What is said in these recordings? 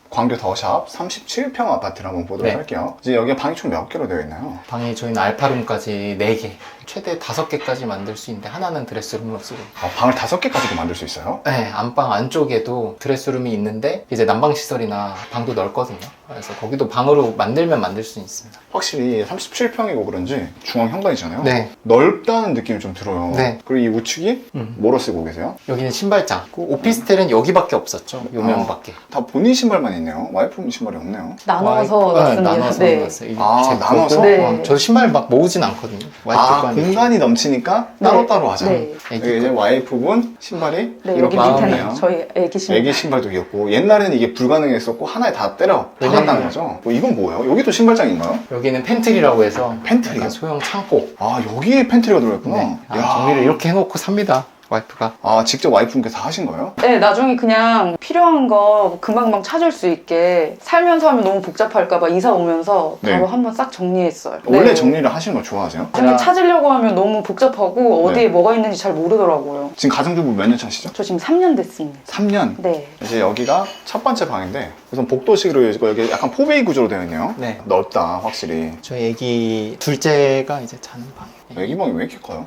광교 더샵 37평 아파트를 한번 보도록 네. 할게요. 이제 여기에 방이 총 몇 개로 되어 있나요? 방이 저희는 알파룸까지 4개, 최대 5개까지 만들 수 있는데 하나는 드레스룸으로 쓰고. 방을 5개까지도 만들 수 있어요? 네, 안방 안쪽에도 드레스룸이 있는데 이제 난방 시설이나 방도 넓거든요. 그래서 거기도 방으로 만들면 만들 수 있습니다. 확실히 37평이고 그런지 중앙 현관이잖아요. 네. 넓다는 느낌이 좀 들어요. 네. 그리고 이 우측이 뭐로 쓰고 계세요? 여기는 신발장. 오피스텔은 여기밖에 없었죠. 요 면밖에. 다 본인 신발만 있네요. 와이프 신발이 없네요. 나눠서 와이프가 놨습니다. 나눠서 네. 놨어요. 이게 아, 제 나눠서? 거고. 네. 저도 신발 막 모으진 않거든요. 와이프 공간이 넘치니까 네. 따로따로 하자. 네. 여기 이제 와이프분 신발이 네, 이렇게 여기 마음이에요. 밑에는 저희 애기 신발. 애기 신발도 있고 옛날에는 이게 불가능했었고 하나에 다 때려 네. 박았다는 거죠. 이건 뭐예요? 여기도 신발장인가요? 여기는 팬트리라고 해서 팬트리요? 약간 소형 창고. 여기에 팬트리가 들어있구나. 네. 야. 정리를 이렇게 해놓고 삽니다. 와이프가. 직접 와이프분께 다 하신 거예요? 네, 나중에 그냥 필요한 거 금방금방 찾을 수 있게 살면서 하면 너무 복잡할까봐 이사 오면서 바로 네. 한번 싹 정리했어요. 원래 네. 정리를 하시는 걸 좋아하세요? 나중에 찾으려고 하면 너무 복잡하고 어디에 네. 뭐가 있는지 잘 모르더라고요. 지금 가정주부 몇 년 차시죠? 저 지금 3년 됐습니다. 3년. 네. 이제 여기가 첫 번째 방인데 우선 복도식으로 여기 약간 포베이 구조로 되어 있네요. 네. 넓다 확실히. 저희 애기 둘째가 이제 자는 방이에요. 애기 방이 왜 이렇게 커요?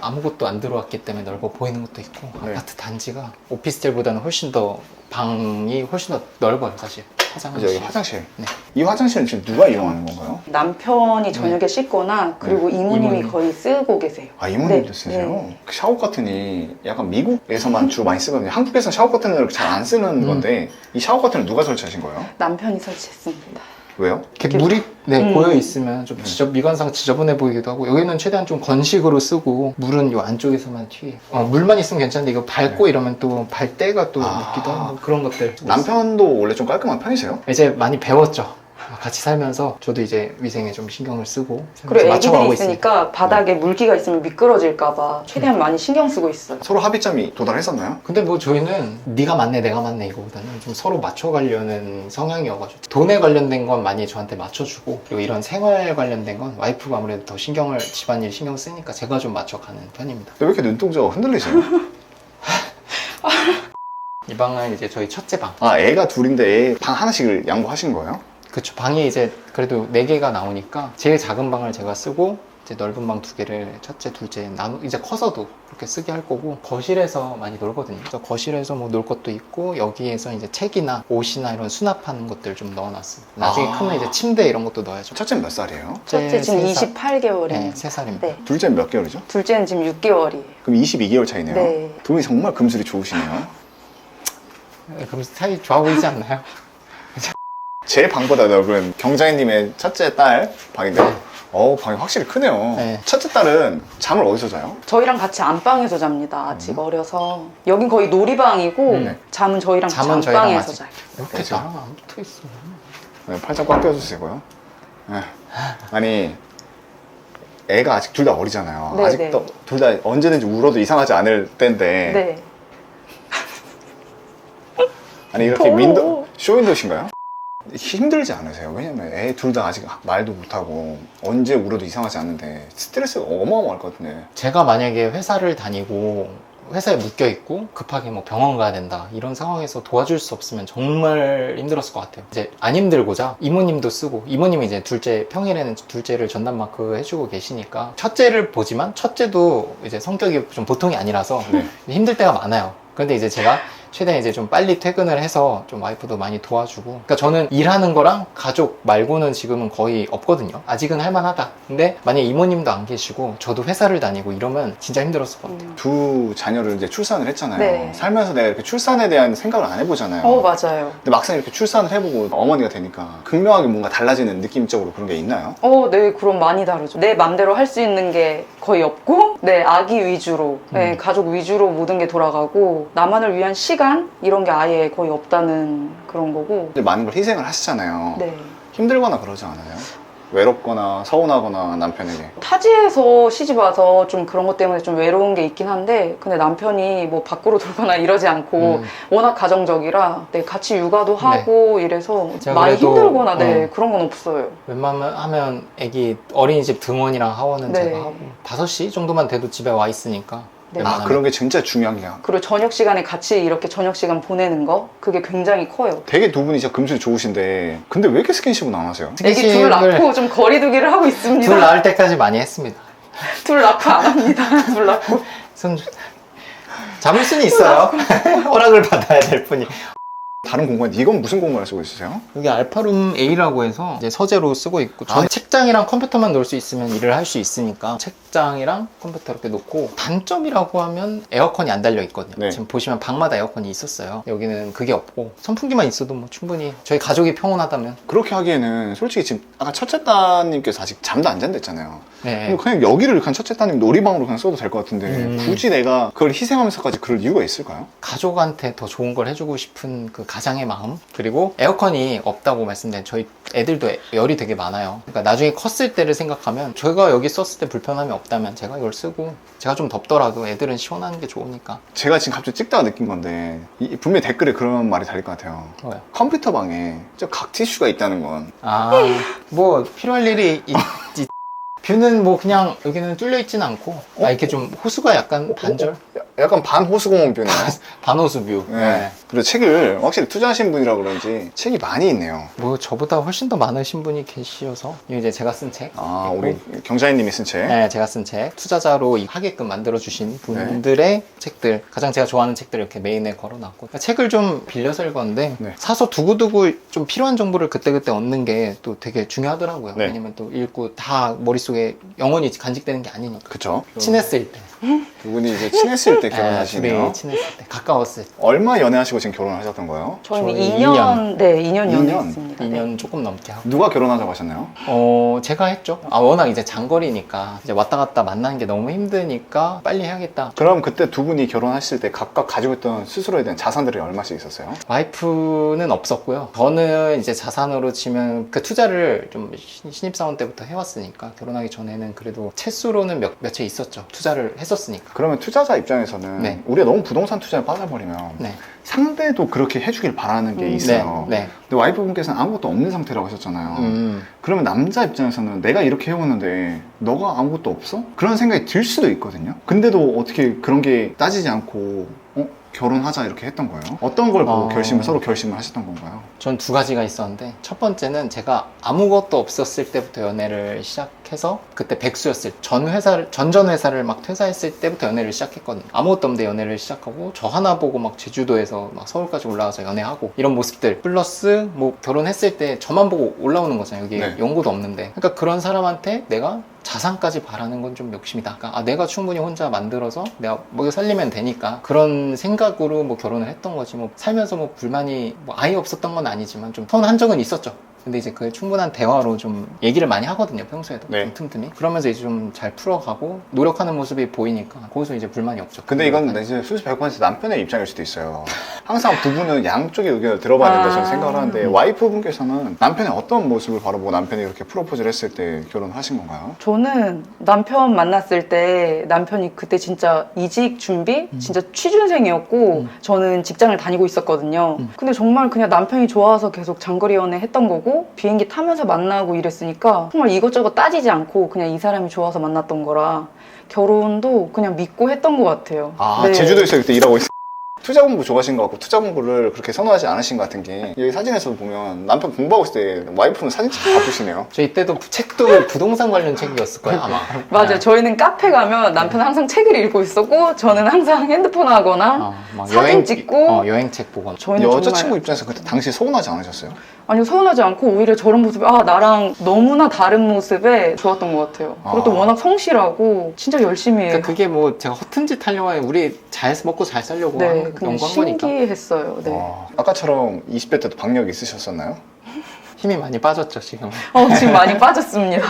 아무것도 안 들어왔기 때문에 넓어 보이는 것도 있고 네. 아파트 단지가 오피스텔보다는 훨씬 더 방이 훨씬 더 넓어요 사실. 이제 여기 화장실. 화장실. 네. 이 화장실은 지금 누가 이용하는 건가요? 남편이 저녁에 씻거나 그리고 이모님이 이모님. 거의 쓰고 계세요. 이모님도 네. 쓰세요? 네. 그 샤워 커튼이 약간 미국에서만 주로 많이 쓰거든요. 한국에서는 샤워 커튼을 잘 안 쓰는 건데 이 샤워 커튼을 누가 설치하신 거예요? 남편이 설치했습니다. 왜요? 이렇게 물이 고여 있으면 좀 네. 미관상 지저분해 보이기도 하고 여기는 최대한 좀 건식으로 쓰고 물은 요 안쪽에서만 튀게. 물만 있으면 괜찮은데 이거 밟고 이러면 또 발때가 또 묻기도 하고 그런 것들. 남편도 원래 좀 깔끔한 편이세요? 이제 많이 배웠죠. 같이 살면서 저도 이제 위생에 좀 신경을 쓰고 그리고 애기들이 맞춰가고 있으니까 바닥에 물기가 있으면 미끄러질까봐 최대한 많이 신경 쓰고 있어요. 서로 합의점이 도달했었나요? 근데 뭐 저희는 네가 맞네 내가 맞네 이거보다는 좀 서로 맞춰가려는 성향이어가지고 돈에 관련된 건 많이 저한테 맞춰주고 그리고 이런 생활 관련된 건 와이프가 아무래도 더 신경을 집안일 신경 쓰니까 제가 좀 맞춰가는 편입니다. 근데 왜 이렇게 눈동자가 흔들리세요? 이 방은 이제 저희 첫째 방. 애가 둘인데 애 방 하나씩을 양보하신 거예요? 그쵸. 방이 이제 그래도 4개가 나오니까 제일 작은 방을 제가 쓰고 이제 넓은 방 2개를 첫째, 둘째 이제 커서도 그렇게 쓰게 할 거고 거실에서 많이 놀거든요. 그래서 거실에서 뭐 놀 것도 있고 여기에서 이제 책이나 옷이나 이런 수납하는 것들 좀 넣어놨어요. 나중에 크면 이제 침대 이런 것도 넣어야죠. 첫째는 몇 살이에요? 첫째 지금 3살. 28개월이에요. 네, 3살입니다. 네. 둘째는 몇 개월이죠? 둘째는 지금 6개월이에요. 그럼 22개월 차이네요. 네. 두 분이 정말 금슬이 좋으시네요. 그럼 사이 좋아 보이지 않나요? 제 방보다 넓은 경자님의 첫째 딸 방인데요. 방이 확실히 크네요. 네. 첫째 딸은 잠을 어디서 자요? 저희랑 같이 안방에서 잡니다. 아직 어려서. 여긴 거의 놀이방이고 네. 잠은 저희랑 같이 잠은 저희랑 안방에서 같이. 자요. 이렇게 그렇죠. 나랑 안 붙어있어. 네, 팔짱 꽉 껴주시고요. 네. 아니 애가 아직 둘 다 어리잖아요. 네, 아직도 둘 다 언제든지 울어도 이상하지 않을 때인데 네. 아니 이렇게 더러워. 쇼윈도우신가요? 힘들지 않으세요? 왜냐면 애 둘 다 아직 말도 못하고 언제 울어도 이상하지 않는데 스트레스가 어마어마할 것 같은데. 제가 만약에 회사를 다니고 회사에 묶여 있고 급하게 뭐 병원 가야 된다 이런 상황에서 도와줄 수 없으면 정말 힘들었을 것 같아요. 이제 안 힘들고자 이모님도 쓰고 이모님이 이제 둘째 평일에는 둘째를 전담 마크 해주고 계시니까 첫째를 보지만 첫째도 이제 성격이 좀 보통이 아니라서 네. 힘들 때가 많아요. 그런데 이제 제가 최대한 이제 좀 빨리 퇴근을 해서 좀 와이프도 많이 도와주고 그러니까 저는 일하는 거랑 가족 말고는 지금은 거의 없거든요. 아직은 할만하다. 근데 만약에 이모님도 안 계시고 저도 회사를 다니고 이러면 진짜 힘들었을 것 같아요. 두 자녀를 이제 출산을 했잖아요. 네. 살면서 내가 이렇게 출산에 대한 생각을 안 해보잖아요. 맞아요. 근데 막상 이렇게 출산을 해보고 어머니가 되니까 극명하게 뭔가 달라지는 느낌적으로 그런 게 있나요? 네, 그럼 많이 다르죠. 내 맘대로 할 수 있는 게 거의 없고, 네, 아기 위주로, 네, 가족 위주로 모든 게 돌아가고, 나만을 위한 시간? 이런 게 아예 거의 없다는 그런 거고. 근데 많은 걸 희생을 하시잖아요. 네. 힘들거나 그러지 않아요? 외롭거나 서운하거나 남편에게. 타지에서 시집 와서 좀 그런 것 때문에 좀 외로운 게 있긴 한데, 근데 남편이 뭐 밖으로 돌거나 이러지 않고, 워낙 가정적이라, 네, 같이 육아도 하고 이래서 제가 많이 그래도, 힘들거나, 네, 그런 건 없어요. 웬만하면 하면 애기 어린이집 등원이랑 하원은 네. 제가 하고 5시 정도만 돼도 집에 와 있으니까 네. 아, 그런 게 진짜 중요한 게 그리고 저녁 시간에 같이 이렇게 저녁 시간 보내는 거 그게 굉장히 커요. 되게 두 분이 진짜 금술이 좋으신데 근데 왜 이렇게 스킨십은 안 하세요? 애기 둘 낳고 좀 거리두기를 하고 있습니다. 둘 낳을 때까지 많이 했습니다. 둘 낳고 안 합니다. 둘 낳고. 손 잡을 수는 있어요. 허락을 받아야 될 뿐이. 다른 공간 이건 무슨 공간을 쓰고 있으세요? 여기 알파룸 A라고 해서 이제 서재로 쓰고 있고 저는 책장이랑 컴퓨터만 놓을 수 있으면 일을 할 수 있으니까 책장이랑 컴퓨터 이렇게 놓고 단점이라고 하면 에어컨이 안 달려 있거든요. 네. 지금 보시면 방마다 에어컨이 있었어요. 여기는 그게 없고 선풍기만 있어도 뭐 충분히 저희 가족이 평온하다면 그렇게 하기에는 솔직히 지금 아까 첫째 따님께서 아직 잠도 안 잔다 했잖아요. 네. 그럼 그냥 여기를 그냥 첫째 따님 놀이방으로 그냥 써도 될 것 같은데 굳이 내가 그걸 희생하면서까지 그럴 이유가 있을까요? 가족한테 더 좋은 걸 해주고 싶은 그 가장의 마음 그리고 에어컨이 없다고 말씀드린 저희 애들도 열이 되게 많아요. 그러니까 나중에 컸을 때를 생각하면 저희가 여기 썼을 때 불편함이 없다면 제가 이걸 쓰고 제가 좀 덥더라도 애들은 시원한 게 좋으니까. 제가 지금 갑자기 찍다가 느낀 건데 분명히 댓글에 그런 말이 달릴 것 같아요. 뭐요? 컴퓨터 방에 저 각 티슈가 있다는 건 뭐 필요할 일이 있지. 뷰는 뭐 그냥 여기는 뚫려 있진 않고 이렇게 좀 호수가 약간 반절 약간 반호수공원 뷰네요. 반호수 뷰. 네. 그리고 책을 확실히 투자하신 분이라 그런지 책이 많이 있네요. 뭐 저보다 훨씬 더 많으신 분이 계시어서 이제 제가 쓴 책. 아, 우리 경자인님이 쓴 책. 네, 제가 쓴 책. 투자자로 하게끔 만들어주신 분들의 책들, 가장 제가 좋아하는 책들을 이렇게 메인에 걸어놨고. 그러니까 책을 좀 빌려서 읽었는데, 네. 사서 두고두고 좀 필요한 정보를 그때그때 얻는 게 또 되게 중요하더라고요. 네. 왜냐면 또 읽고 다 머릿속에 영원히 간직되는 게 아니니까. 그쵸? 친했을 때. 두 분이 이제 친했을 때 네, 결혼하시네요. 둘이 친했을 때. 가까웠을 때. 얼마 연애하시고 지금 결혼하셨던 거예요? 저희는 저희 2년, 네, 2년 2년? 연애했습니다. 2년 조금 넘게 하고. 누가 결혼하자고 하셨나요? 제가 했죠. 워낙 이제 장거리니까 이제 왔다 갔다 만나는 게 너무 힘드니까 빨리 해야겠다. 그럼 그때 두 분이 결혼하실 때 각각 가지고 있던 스스로에 대한 자산들이 얼마씩 있었어요? 와이프는 없었고요. 저는 이제 자산으로 치면 그 투자를 좀 신입사원 때부터 해왔으니까 결혼하기 전에는 그래도 채수로는 몇 채 있었죠. 투자를 했었으니까. 그러면 투자자 입장에서는 네. 우리가 너무 부동산 투자에 빠져버리면 네. 상대도 그렇게 해주길 바라는 게 있어요. 네. 근데 와이프분께서는 아무것도 없는 상태라고 하셨잖아요. 네. 그러면 남자 입장에서는 내가 이렇게 해오는데 너가 아무것도 없어? 그런 생각이 들 수도 있거든요. 근데도 어떻게 그런 게 따지지 않고 결혼하자 이렇게 했던 거예요? 어떤 걸 보고 서로 결심을 하셨던 건가요? 전 두 가지가 있었는데 첫 번째는 제가 아무것도 없었을 때부터 연애를 시작해서 그때 백수였을 때 전전 회사를 막 퇴사했을 때부터 연애를 시작했거든요. 아무것도 없는데 연애를 시작하고 저 하나 보고 막 제주도에서 막 서울까지 올라가서 연애하고 이런 모습들 플러스 뭐 결혼했을 때 저만 보고 올라오는 거잖아요. 여기 네. 연고도 없는데 그러니까 그런 사람한테 내가 자산까지 바라는 건 좀 욕심이다. 그러니까 내가 충분히 혼자 만들어서 내가 먹여 살리면 되니까 그런 생각으로 뭐 결혼을 했던 거지. 뭐 살면서 뭐 불만이 뭐 아예 없었던 건 아니지만 좀 서운한 적은 있었죠. 근데 이제 그 충분한 대화로 좀 얘기를 많이 하거든요. 평소에도 네. 좀 틈틈이. 그러면서 이제 좀 잘 풀어가고 노력하는 모습이 보이니까 거기서 이제 불만이 없죠. 근데 이건 이제 수십 100% 남편의 입장일 수도 있어요. 항상 부부는 양쪽의 의견을 들어봐야 된다 저는 생각을 하는데 와이프분께서는 남편의 어떤 모습을 바라보고 남편이 이렇게 프로포즈를 했을 때 결혼하신 건가요? 저는 남편 만났을 때 남편이 그때 진짜 이직 준비? 진짜 취준생이었고 저는 직장을 다니고 있었거든요. 근데 정말 그냥 남편이 좋아서 계속 장거리 연애 했던 거고 비행기 타면서 만나고 이랬으니까 정말 이것저것 따지지 않고 그냥 이 사람이 좋아서 만났던 거라 결혼도 그냥 믿고 했던 것 같아요. 네. 제주도에서 그때 일하고 있어요. 투자 공부 좋아하신 것 같고 투자 공부를 그렇게 선호하지 않으신 것 같은 게 여기 사진에서 보면 남편 공부하고 있을 때 와이프는 사진 찍기 바쁘시네요. 저 이때도 책도 부동산 관련 책이었을 거예요 아마. 맞아요. 네. 저희는 카페 가면 남편은 항상 책을 읽고 있었고 저는 항상 핸드폰 하거나 막 사진 찍고 여행책 보거나. 저희는 여자친구 정말 입장에서 그때 당시 서운하지 않으셨어요? 아니요, 서운하지 않고 오히려 저런 모습이 나랑 너무나 다른 모습에 좋았던 것 같아요. 그리고 또 워낙 성실하고 진짜 열심히 해요. 그러니까 그게 뭐 제가 허튼 짓 하려고 하면 우리 잘 먹고 잘 살려고 네, 하는 그냥 연구한 거니까 신기했어요. 네. 아까처럼 20대 때도 박력이 있으셨었나요? 힘이 많이 빠졌죠 지금. 지금 많이 빠졌습니다.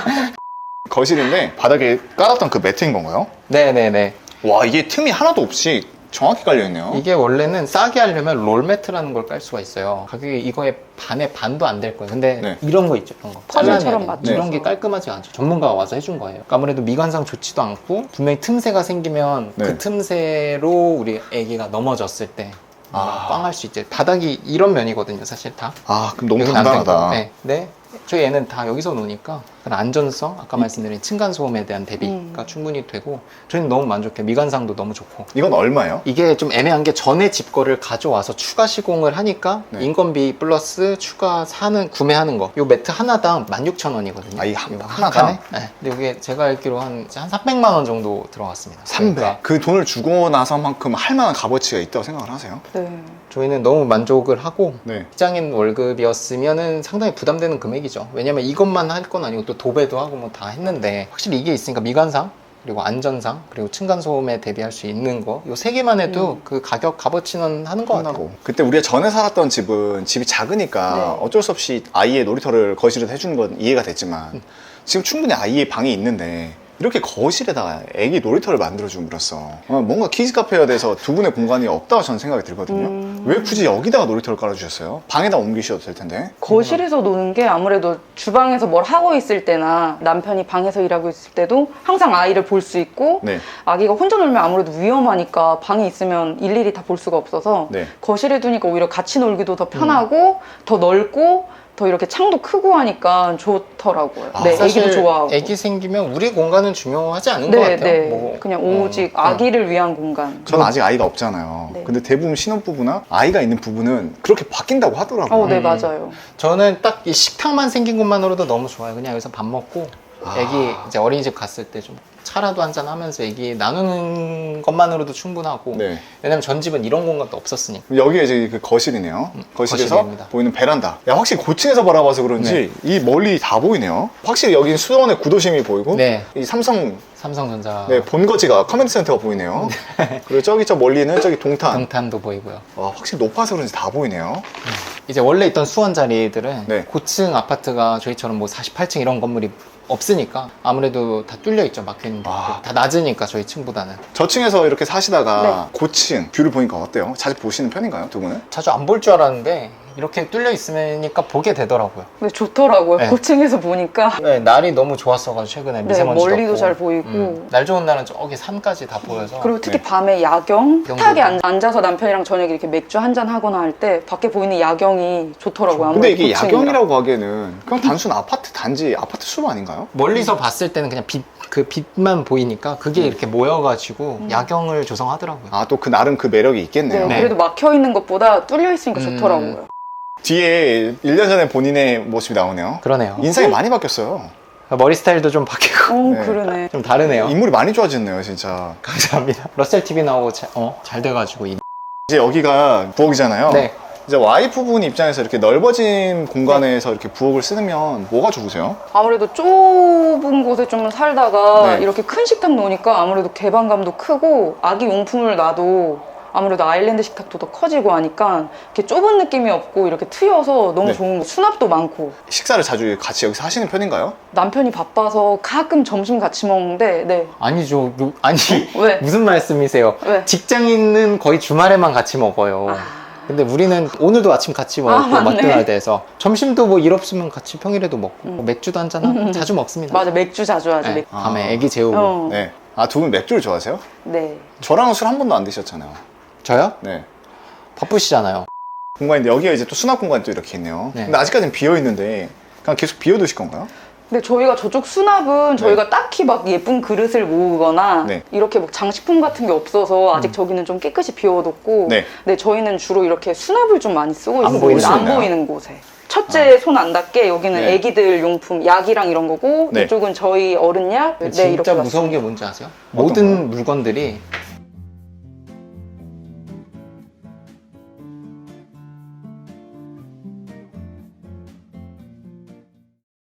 거실인데 바닥에 깔았던 그 매트인 건가요? 네네네. 와, 이게 틈이 하나도 없이 정확히 깔려있네요. 이게 원래는 싸게 하려면 롤매트라는 걸 깔 수가 있어요. 가격이 이거의 반도 안 될 거예요. 근데 네. 이런 거 있죠. 이런 거. 퍼즐처럼 잘라내야 돼요. 맞춰서. 이런 게 깔끔하지 않죠. 전문가가 와서 해준 거예요. 아무래도 미관상 좋지도 않고 분명히 틈새가 생기면 네. 그 틈새로 우리 애기가 넘어졌을 때 꽝할 수 있죠. 바닥이 이런 면이거든요. 사실 다. 그럼 너무 여기는 안 된 단단하다. 거. 네. 저희 애는 다 여기서 노니까 그런 안전성, 아까 말씀드린 층간소음에 대한 대비가 충분히 되고 저희는 너무 만족해요. 미관상도 너무 좋고. 이건 얼마예요? 이게 좀 애매한 게 전에 집 거를 가져와서 추가 시공을 하니까 네. 인건비 플러스 추가 구매하는 거. 요 매트 하나당 16,000원이거든요. 아, 이 하나당? 네. 근데 이게 제가 알기로 한 300만 원 정도 들어갔습니다. 300. 그러니까 그 돈을 주고 나서만큼 할 만한 값어치가 있다고 생각을 하세요? 네. 저희는 너무 만족을 하고 네. 직장인 월급이었으면은 상당히 부담되는 금액이죠. 왜냐면 이것만 할 건 아니고 또 도배도 하고 뭐 다 했는데 확실히 이게 있으니까 미관상 그리고 안전상 그리고 층간소음에 대비할 수 있는 거 요 세 개만 해도 그 가격 값어치는 하는 것 같아요. 끝나고. 그때 우리가 전에 살았던 집은 집이 작으니까 네. 어쩔 수 없이 아이의 놀이터를 거실에서 해주는 건 이해가 됐지만 지금 충분히 아이의 방이 있는데 이렇게 거실에다가 애기 놀이터를 만들어주고 그랬어. 뭔가 키즈 카페에 대해서 두 분의 공간이 없다고 저는 생각이 들거든요. 왜 굳이 여기다가 놀이터를 깔아주셨어요? 방에다 옮기셔도 될 텐데. 거실에서 노는 게 아무래도 주방에서 뭘 하고 있을 때나 남편이 방에서 일하고 있을 때도 항상 아이를 볼 수 있고 네. 아기가 혼자 놀면 아무래도 위험하니까 방에 있으면 일일이 다 볼 수가 없어서 네. 거실에 두니까 오히려 같이 놀기도 더 편하고 더 넓고 더 이렇게 창도 크고 하니까 좋더라고요. 아, 네, 사실 애기도 좋아하고. 애기 생기면 우리 공간은 중요하지 않은 것 네, 같아요. 네. 뭐, 그냥 오직 아기를 위한 공간. 저는 아직 아이가 없잖아요. 네. 근데 대부분 신혼부부나 아이가 있는 부부는 그렇게 바뀐다고 하더라고요. 네, 맞아요. 저는 딱 이 식탁만 생긴 것만으로도 너무 좋아요. 그냥 여기서 밥 먹고 아. 애기 이제 어린이집 갔을 때 좀 차라도 한잔 하면서 애기 나누는 것만으로도 충분하고 네. 왜냐면 전 집은 이런 공간도 없었으니까. 여기가 이제 그 거실이네요. 거실에서 거실입니다. 보이는 베란다. 야, 확실히 고층에서 바라봐서 그런지 이 멀리 다 보이네요. 확실히 여기는 수원의 구도심이 보이고 네. 이 삼성 삼성전자 네, 본거지가 커맨드 센터가 보이네요. 그리고 저기 저 멀리는 저기 동탄. 동탄도 보이고요. 와, 확실히 높아서 그런지 다 보이네요. 이제 원래 있던 수원 자리들은 네. 고층 아파트가 저희처럼 뭐 48층 이런 건물이 없으니까 아무래도 다 뚫려 있죠. 막혀있는 데. 아. 다 낮으니까 저희 층보다는. 저층에서 이렇게 사시다가 네. 고층 뷰를 보니까 어때요? 자주 보시는 편인가요, 두 분은? 자주 안 볼 줄 알았는데 이렇게 뚫려 있으니까 보게 되더라고요. 근데 좋더라고요. 네. 고층에서 보니까. 네, 날이 너무 좋았어가지고 최근에 네, 미세먼지도 멀리도 없고. 잘 보이고. 날 좋은 날은 저기 산까지 다 보여서 그리고 특히 네. 밤에 야경, 식탁에 야경도 앉아서 남편이랑 저녁에 이렇게 맥주 한잔 하거나 할 때 밖에 보이는 야경이 좋더라고요. 근데 아무래도 이게 고층이라. 야경이라고 하기에는 그냥 단순 아파트 단지 아파트 숲 아닌가요? 멀리서 봤을 때는 그냥 그 빛만 보이니까 그게 이렇게 모여가지고 야경을 조성하더라고요. 아, 또 그 나름 그 매력이 있겠네요. 네, 네. 그래도 막혀 있는 것보다 뚫려 있으니까 좋더라고요. 뒤에 1년 전에 본인의 모습이 나오네요. 그러네요. 인상이 많이 바뀌었어요. 머리 스타일도 좀 바뀌고 네. 그러네. 좀 다르네요. 인물이 많이 좋아졌네요, 진짜. 감사합니다. 러셀 TV 나오고 잘 돼가지고 이제 여기가 부엌이잖아요. 네. 이제 와이프분 입장에서 이렇게 넓어진 공간에서 이렇게 부엌을 쓰면 뭐가 좋으세요? 아무래도 좁은 곳에 좀 살다가 네. 이렇게 큰 식탁 놓으니까 아무래도 개방감도 크고 아기 용품을 놔도 아무래도 아일랜드 식탁도 더 커지고 하니까 이렇게 좁은 느낌이 없고 이렇게 트여서 너무 네. 좋은 거. 수납도 많고. 식사를 자주 같이 여기서 하시는 편인가요? 남편이 바빠서 가끔 점심 같이 먹는데 네. 아니죠. 아니 왜? 무슨 말씀이세요? 왜? 직장인은 거의 주말에만 같이 먹어요. 근데 우리는 오늘도 아침 같이 먹었고 맞네. 막도날드에서 점심도 뭐 일 없으면 같이 평일에도 먹고 뭐 맥주도 한잔하고 자주 먹습니다. 맞아, 맥주 자주 하지. 네, 맥주. 밤에 애기 재우고. 어. 네. 아, 두 분 맥주를 좋아하세요? 네. 저랑은 술 한 번도 안 드셨잖아요. 저요? 네. 바쁘시잖아요. 공간인데 여기가 이제 또 수납 공간이 또 이렇게 있네요. 네. 근데 아직까지는 비어 있는데 그냥 계속 비워두실 건가요? 근데 저희가 저쪽 수납은 저희가 딱히 막 예쁜 그릇을 모으거나 네. 이렇게 막 장식품 같은 게 없어서 아직 저기는 좀 깨끗이 비워뒀고 네. 네, 저희는 주로 이렇게 수납을 좀 많이 쓰고 안 있어요. 보이는 안 곳이나요? 보이는 곳에. 첫째 손 안 닿게 여기는 네. 애기들 용품, 약이랑 이런 거고 네. 이쪽은 저희 어른 약. 네, 진짜 이렇게 무서운 봤습니다. 게 뭔지 아세요? 어떤 모든 물건들이